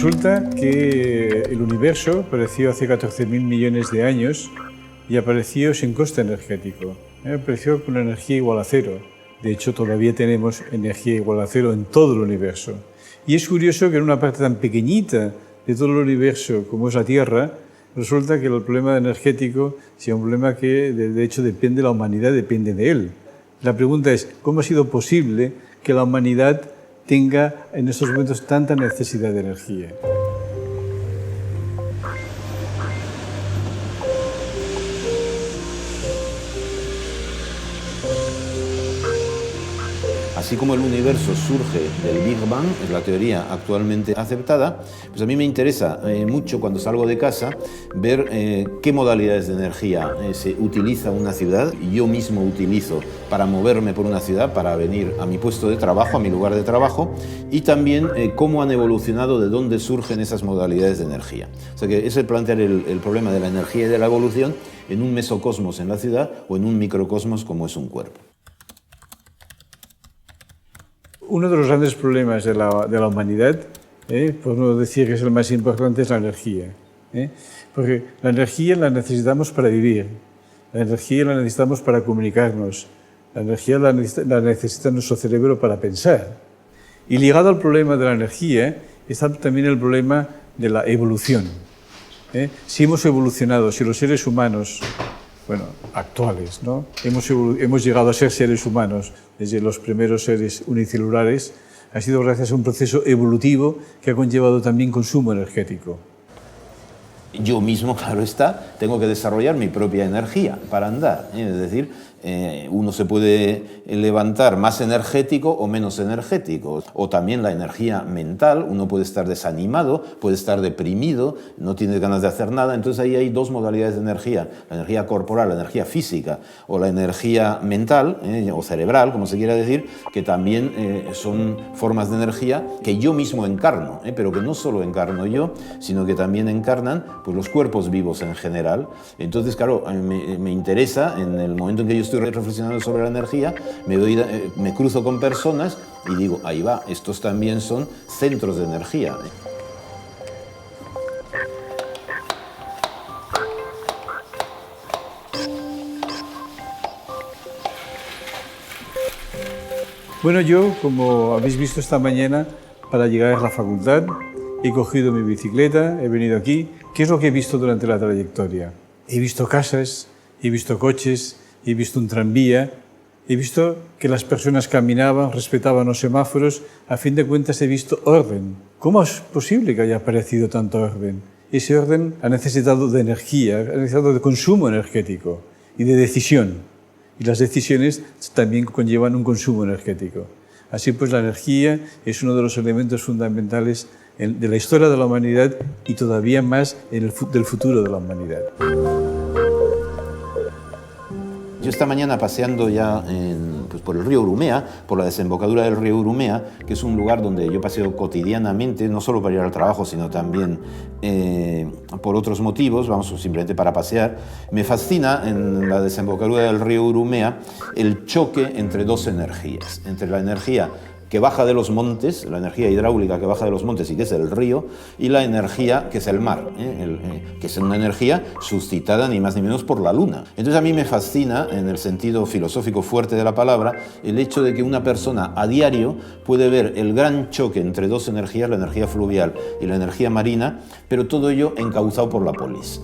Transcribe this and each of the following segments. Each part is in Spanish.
Resulta que el universo apareció hace 14.000 millones de años y apareció sin coste energético. Apareció con una energía igual a cero. De hecho, todavía tenemos energía igual a cero en todo el universo. Y es curioso que en una parte tan pequeñita de todo el universo como es la Tierra, resulta que el problema energético sea un problema que de hecho depende de la humanidad, depende de él. La pregunta es, ¿cómo ha sido posible que la humanidad tenga en estos momentos tanta necesidad de energía? Así como el universo surge del Big Bang, es la teoría actualmente aceptada, pues a mí me interesa mucho cuando salgo de casa ver qué modalidades de energía se utiliza una ciudad y yo mismo utilizo para moverme por una ciudad, para venir a mi puesto de trabajo, a mi lugar de trabajo, y también cómo han evolucionado, de dónde surgen esas modalidades de energía. O sea que es el plantear el problema de la energía y de la evolución en un mesocosmos en la ciudad o en un microcosmos como es un cuerpo. Uno de los grandes problemas de la humanidad, por no decir que es el más importante, es la energía. Porque la energía la necesitamos para vivir, la energía la necesitamos para comunicarnos, la energía la necesita nuestro cerebro para pensar. Y ligado al problema de la energía está también el problema de la evolución. Si hemos evolucionado, si los seres humanos actuales, ¿no? Hemos llegado a ser seres humanos desde los primeros seres unicelulares, ha sido gracias a un proceso evolutivo que ha conllevado también consumo energético. Yo mismo, claro está, tengo que desarrollar mi propia energía para andar. Es decir, uno se puede levantar más energético o menos energético. O también la energía mental, uno puede estar desanimado, puede estar deprimido, no tiene ganas de hacer nada. Entonces ahí hay dos modalidades de energía, la energía corporal, la energía física, o la energía mental, o cerebral, como se quiera decir, que también son formas de energía que yo mismo encarno, pero que no solo encarno yo, sino que también encarnan pues, los cuerpos vivos en general. Entonces, claro, me interesa, en el momento en que yo estoy reflexionando sobre la energía, me cruzo con personas y digo, ahí va, estos también son centros de energía. Bueno, yo, como habéis visto esta mañana, para llegar a la facultad, he cogido mi bicicleta, he venido aquí. ¿Qué es lo que he visto durante la trayectoria? He visto casas, he visto coches, he visto un tranvía, he visto que las personas caminaban, respetaban los semáforos. A fin de cuentas he visto orden. ¿Cómo es posible que haya aparecido tanto orden? Ese orden ha necesitado de energía, ha necesitado de consumo energético y de decisión. Y las decisiones también conllevan un consumo energético. Así pues, la energía es uno de los elementos fundamentales de la historia de la humanidad y todavía más del futuro de la humanidad. Yo esta mañana paseando ya por el río Urumea, por la desembocadura del río Urumea, que es un lugar donde yo paseo cotidianamente, no solo para ir al trabajo, sino también por otros motivos, vamos, simplemente para pasear, me fascina en la desembocadura del río Urumea el choque entre dos energías, entre la energía que baja de los montes, la energía hidráulica que baja de los montes y que es el río, y la energía que es el mar, que es una energía suscitada ni más ni menos por la luna. Entonces a mí me fascina, en el sentido filosófico fuerte de la palabra, el hecho de que una persona a diario puede ver el gran choque entre dos energías, la energía fluvial y la energía marina, pero todo ello encauzado por la polis.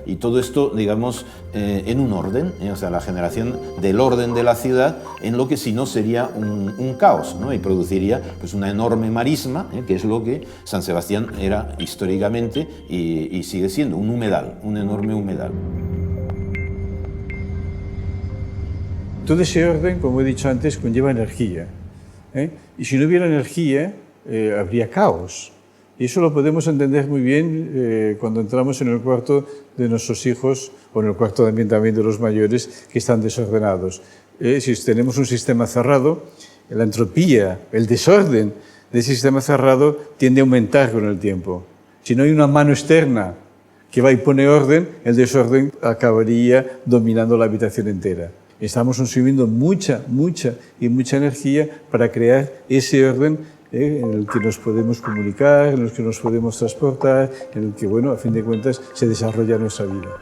Y todo esto, digamos, en un orden, la generación del orden de la ciudad en lo que si no sería un caos, ¿no? Y produciría pues, una enorme marisma, que es lo que San Sebastián era históricamente y sigue siendo, un humedal, un enorme humedal. Todo ese orden, como he dicho antes, conlleva energía. Y si no hubiera energía, habría caos. Y eso lo podemos entender muy bien cuando entramos en el cuarto de nuestros hijos o en el cuarto también de los mayores que están desordenados. Si tenemos un sistema cerrado, la entropía, el desorden de ese sistema cerrado tiende a aumentar con el tiempo. Si no hay una mano externa que va y pone orden, el desorden acabaría dominando la habitación entera. Estamos consumiendo mucha energía para crear ese orden en el que nos podemos comunicar, en el que nos podemos transportar, en el que, bueno, a fin de cuentas, se desarrolla nuestra vida.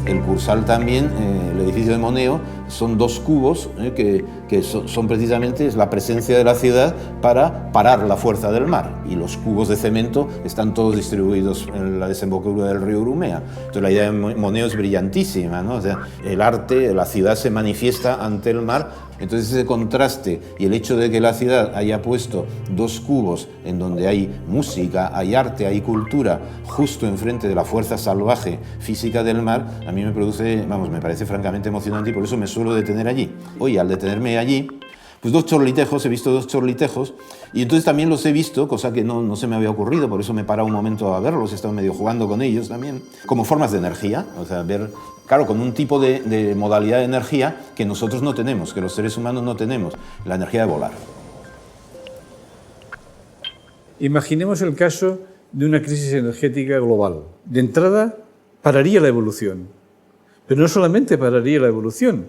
El Cursal también, el edificio de Moneo, son dos cubos que son precisamente la presencia de la ciudad para parar la fuerza del mar. Y los cubos de cemento están todos distribuidos en la desembocadura del río Urumea. Entonces la idea de Moneo es brillantísima, ¿no? O sea, el arte, la ciudad se manifiesta ante el mar. Entonces ese contraste y el hecho de que la ciudad haya puesto dos cubos en donde hay música, hay arte, hay cultura, justo enfrente de la fuerza salvaje física del mar, a mí me produce, vamos, me parece francamente emocionante y por eso me suelo detener allí. Hoy, al detenerme allí, pues he visto dos chorlitejos y entonces también los he visto, cosa que no se me había ocurrido, por eso me he parado un momento a verlos, he estado medio jugando con ellos también, como formas de energía, o sea, ver, claro, con un tipo de modalidad de energía que nosotros no tenemos, que los seres humanos no tenemos, la energía de volar. Imaginemos el caso de una crisis energética global. De entrada, pararía la evolución, pero no solamente pararía la evolución,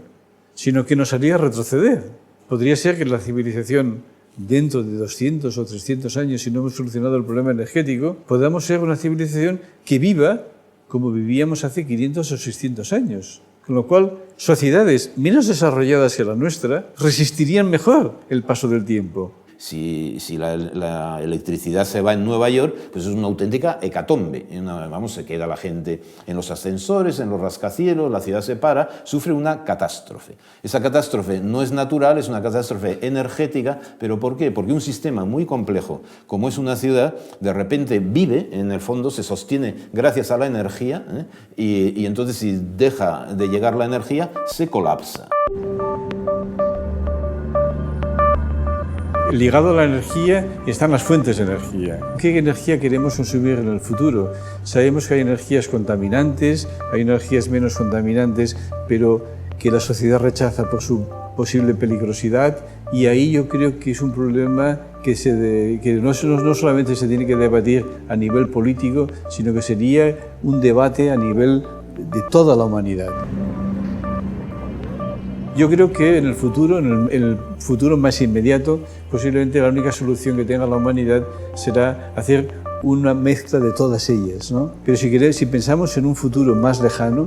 sino que nos haría retroceder. Podría ser que la civilización, dentro de 200 o 300 años, si no hemos solucionado el problema energético, podamos ser una civilización que viva como vivíamos hace 500 o 600 años. Con lo cual, sociedades menos desarrolladas que la nuestra resistirían mejor el paso del tiempo. Si la electricidad se va en Nueva York, pues es una auténtica hecatombe. Vamos, se queda la gente en los ascensores, en los rascacielos, la ciudad se para, sufre una catástrofe. Esa catástrofe no es natural, es una catástrofe energética, ¿pero por qué? Porque un sistema muy complejo, como es una ciudad, de repente vive, en el fondo se sostiene gracias a la energía, y entonces si deja de llegar la energía, se colapsa. Ligado a la energía están las fuentes de energía. ¿Qué energía queremos consumir en el futuro? Sabemos que hay energías contaminantes, hay energías menos contaminantes, pero que la sociedad rechaza por su posible peligrosidad, y ahí yo creo que es un problema que no solamente se tiene que debatir a nivel político, sino que sería un debate a nivel de toda la humanidad. Yo creo que en el futuro más inmediato, posiblemente la única solución que tenga la humanidad será hacer una mezcla de todas ellas, ¿no? Pero si pensamos en un futuro más lejano,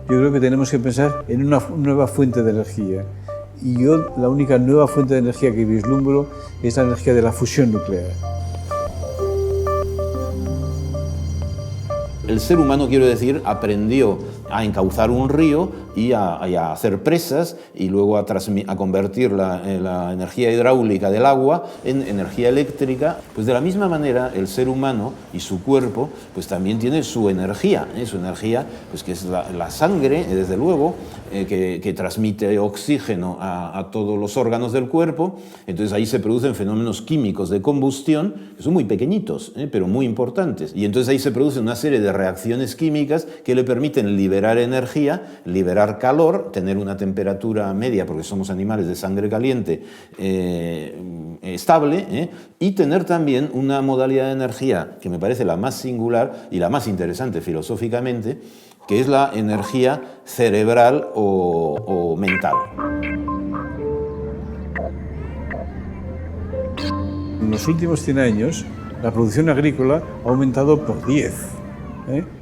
yo creo que tenemos que pensar en una nueva fuente de energía. Y yo la única nueva fuente de energía que vislumbro es la energía de la fusión nuclear. El ser humano, quiero decir, aprendió a encauzar un río y a hacer presas y luego a convertir la energía hidráulica del agua en energía eléctrica. Pues de la misma manera el ser humano y su cuerpo pues también tiene su energía pues que es la sangre, desde luego, que transmite oxígeno a todos los órganos del cuerpo. Entonces ahí se producen fenómenos químicos de combustión que son muy pequeñitos, pero muy importantes. Y entonces ahí se produce una serie de reacciones químicas que le permiten liberar energía, liberar calor, tener una temperatura media, porque somos animales de sangre caliente, estable, y tener también una modalidad de energía que me parece la más singular y la más interesante filosóficamente, que es la energía cerebral o mental. En los últimos 100 años, la producción agrícola ha aumentado por 10.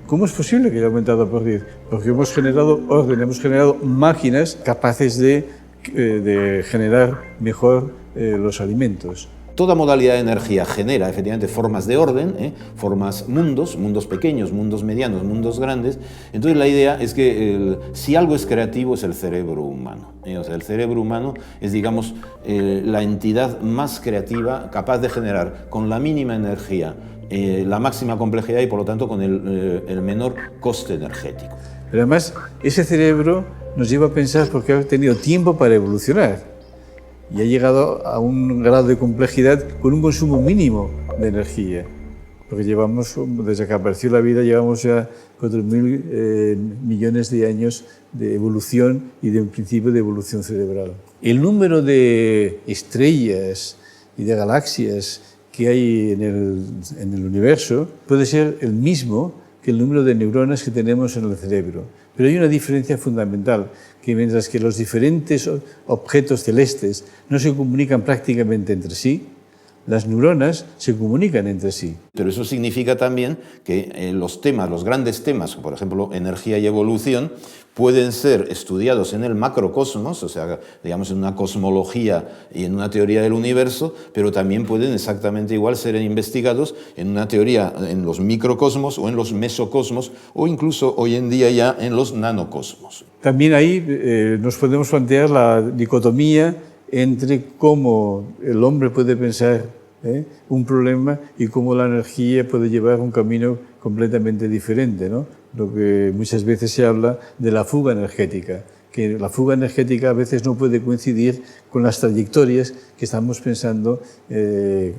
¿Cómo es posible que haya aumentado por 10? Porque hemos generado orden, hemos generado máquinas capaces de generar mejor los alimentos. Toda modalidad de energía genera efectivamente formas de orden, formas mundos pequeños, mundos medianos, mundos grandes. Entonces la idea es que si algo es creativo es el cerebro humano. O sea, el cerebro humano es, digamos, la entidad más creativa, capaz de generar con la mínima energía la máxima complejidad y por lo tanto con el menor coste energético. Pero además ese cerebro nos lleva a pensar porque ha tenido tiempo para evolucionar y ha llegado a un grado de complejidad con un consumo mínimo de energía. Porque llevamos, desde que apareció la vida, llevamos ya 4.000 millones de años de evolución y de un principio de evolución cerebral. El número de estrellas y de galaxias que hay en el universo puede ser el mismo que el número de neuronas que tenemos en el cerebro. Pero hay una diferencia fundamental, que mientras que los diferentes objetos celestes no se comunican prácticamente entre sí, las neuronas se comunican entre sí. Pero eso significa también que los temas, los grandes temas, por ejemplo, energía y evolución, pueden ser estudiados en el macrocosmos, o sea, digamos en una cosmología y en una teoría del universo, pero también pueden exactamente igual ser investigados en una teoría en los microcosmos o en los mesocosmos o incluso hoy en día ya en los nanocosmos. También ahí nos podemos plantear la dicotomía entre cómo el hombre puede pensar un problema y cómo la energía puede llevar un camino completamente diferente, ¿no? Lo que muchas veces se habla de la fuga energética, que la fuga energética a veces no puede coincidir con las trayectorias que estamos pensando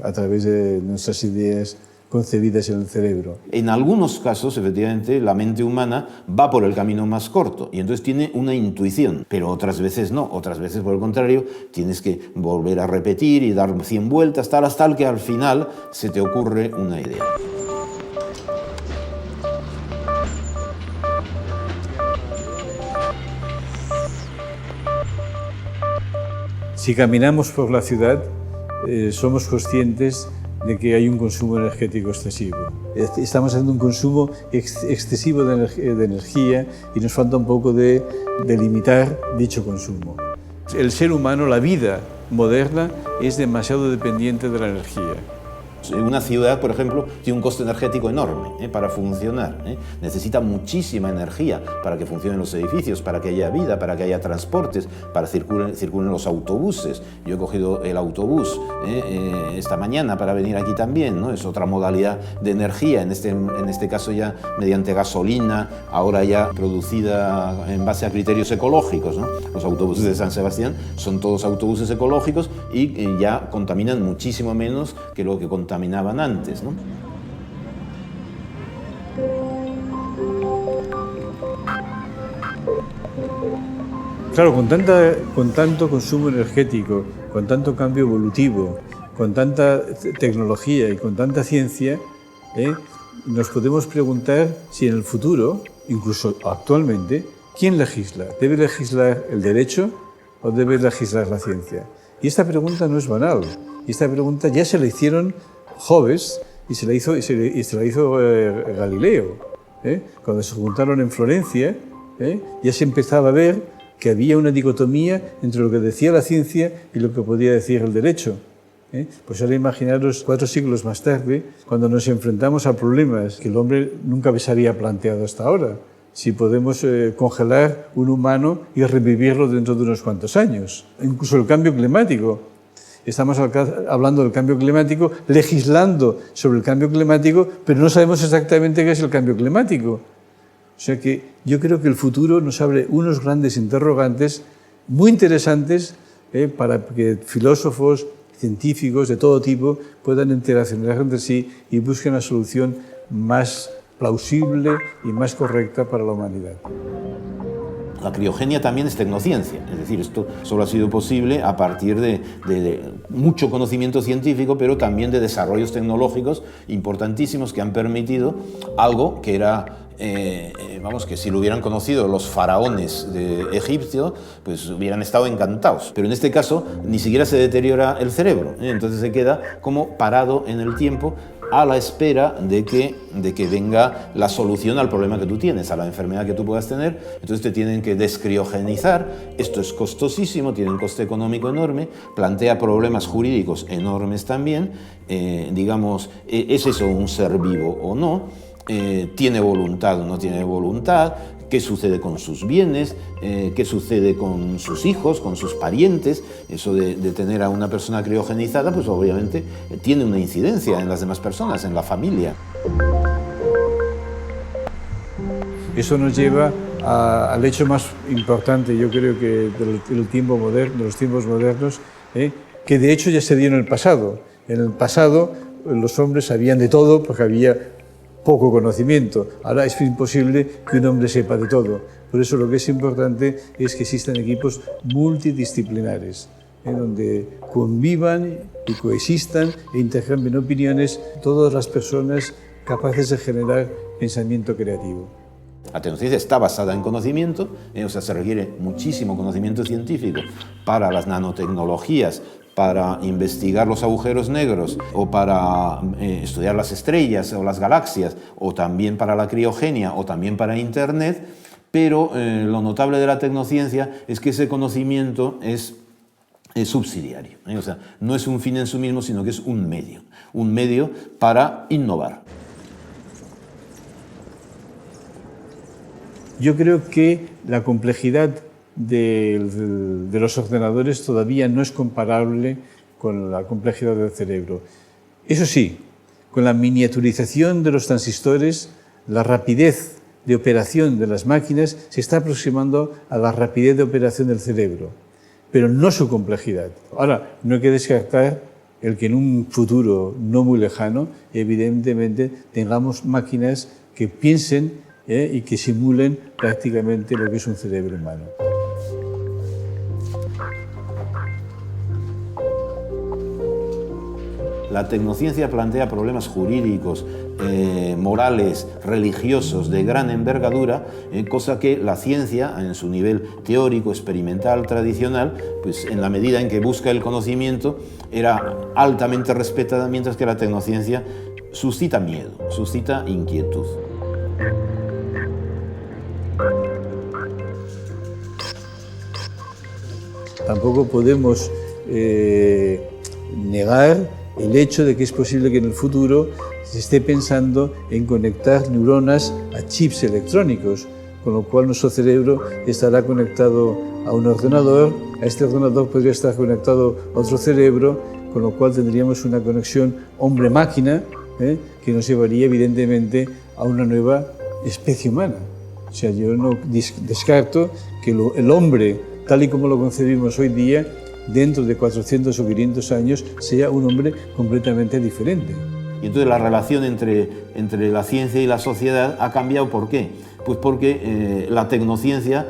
a través de nuestras ideas concebidas en el cerebro. En algunos casos, efectivamente, la mente humana va por el camino más corto y entonces tiene una intuición, pero otras veces no, otras veces por el contrario, tienes que volver a repetir y dar 100 vueltas, hasta que al final se te ocurre una idea. Si caminamos por la ciudad, somos conscientes de que hay un consumo energético excesivo. Estamos haciendo un consumo excesivo de energía y nos falta un poco de limitar dicho consumo. El ser humano, la vida moderna, es demasiado dependiente de la energía. Una ciudad, por ejemplo, tiene un coste energético enorme para funcionar. Necesita muchísima energía para que funcionen los edificios, para que haya vida, para que haya transportes, para que circulen los autobuses. Yo he cogido el autobús esta mañana para venir aquí también, ¿no? Es otra modalidad de energía, en este caso ya mediante gasolina, ahora ya producida en base a criterios ecológicos, ¿no? Los autobuses de San Sebastián son todos autobuses ecológicos y ya contaminan muchísimo menos que lo que contaminaban antes, ¿no? Claro, con tanto consumo energético, con tanto cambio evolutivo, con tanta tecnología y con tanta ciencia, nos podemos preguntar si en el futuro, incluso actualmente, ¿quién legisla? ¿Debe legislar el derecho o debe legislar la ciencia? Y esta pregunta no es banal. Y esta pregunta ya se la hicieron Hobbes y se la hizo Galileo. Cuando se juntaron en Florencia, ya se empezaba a ver que había una dicotomía entre lo que decía la ciencia y lo que podía decir el derecho. Pues ahora imaginaros 4 siglos más tarde, cuando nos enfrentamos a problemas que el hombre nunca se había planteado hasta ahora. Si podemos congelar un humano y revivirlo dentro de unos cuantos años. Incluso el cambio climático. Estamos hablando del cambio climático, legislando sobre el cambio climático, pero no sabemos exactamente qué es el cambio climático. O sea que yo creo que el futuro nos abre unos grandes interrogantes muy interesantes para que filósofos, científicos de todo tipo puedan interaccionar entre sí y busquen una solución más plausible y más correcta para la humanidad. La criogenia también es tecnociencia, es decir, esto solo ha sido posible a partir de mucho conocimiento científico, pero también de desarrollos tecnológicos importantísimos que han permitido algo que era, que si lo hubieran conocido los faraones de Egipto, pues hubieran estado encantados. Pero en este caso ni siquiera se deteriora el cerebro, entonces se queda como parado en el tiempo a la espera de que venga la solución al problema que tú tienes, a la enfermedad que tú puedas tener. Entonces te tienen que descriogenizar. Esto es costosísimo, tiene un coste económico enorme, plantea problemas jurídicos enormes también. ¿Es eso un ser vivo o no? ¿Tiene voluntad o no tiene voluntad? ¿Qué sucede con sus bienes? ¿Qué sucede con sus hijos, con sus parientes? Eso de tener a una persona criogenizada, pues obviamente tiene una incidencia en las demás personas, en la familia. Eso nos lleva al hecho más importante, yo creo que de los tiempos modernos, que de hecho ya se dio en el pasado. En el pasado los hombres sabían de todo porque había poco conocimiento. Ahora es imposible que un hombre sepa de todo. Por eso lo que es importante es que existan equipos multidisciplinares, donde convivan y coexistan e intercambien opiniones todas las personas capaces de generar pensamiento creativo. La tecnociencia está basada en conocimiento, o sea, se requiere muchísimo conocimiento científico para las nanotecnologías, para investigar los agujeros negros o para estudiar las estrellas o las galaxias, o también para la criogenia o también para Internet, pero lo notable de la tecnociencia es que ese conocimiento es subsidiario, o sea, no es un fin en sí mismo, sino que es un medio para innovar. Yo creo que la complejidad de los ordenadores todavía no es comparable con la complejidad del cerebro. Eso sí, con la miniaturización de los transistores, la rapidez de operación de las máquinas se está aproximando a la rapidez de operación del cerebro, pero no su complejidad. Ahora, no hay que descartar el que en un futuro no muy lejano, evidentemente, tengamos máquinas que piensen y que simulen prácticamente lo que es un cerebro humano. La tecnociencia plantea problemas jurídicos, morales, religiosos de gran envergadura, cosa que la ciencia, en su nivel teórico, experimental, tradicional, pues en la medida en que busca el conocimiento, era altamente respetada, mientras que la tecnociencia suscita miedo, suscita inquietud. Tampoco podemos negar el hecho de que es posible que en el futuro se esté pensando en conectar neuronas a chips electrónicos, con lo cual nuestro cerebro estará conectado a un ordenador, a este ordenador podría estar conectado a otro cerebro, con lo cual tendríamos una conexión hombre-máquina que nos llevaría evidentemente a una nueva especie humana. O sea, yo no descarto que el hombre, tal y como lo concebimos hoy día, dentro de 400 o 500 años, sea un hombre completamente diferente. Y entonces la relación entre la ciencia y la sociedad ha cambiado. ¿Por qué? Pues porque la tecnociencia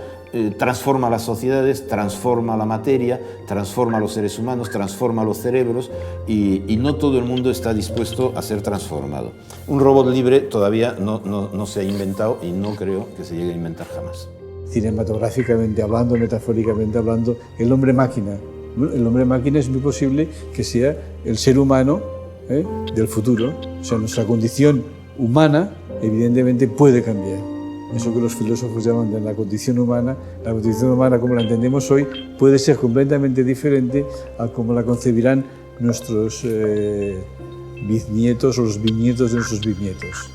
transforma las sociedades, transforma la materia, transforma los seres humanos, transforma los cerebros, y no todo el mundo está dispuesto a ser transformado. Un robot libre todavía no se ha inventado y no creo que se llegue a inventar jamás. Cinematográficamente hablando, metafóricamente hablando, el hombre-máquina. El hombre-máquina es muy posible que sea el ser humano del futuro. O sea, nuestra condición humana evidentemente puede cambiar. Eso que los filósofos llaman de la condición humana como la entendemos hoy puede ser completamente diferente a como la concebirán nuestros bisnietos o los bisnietos de nuestros bisnietos.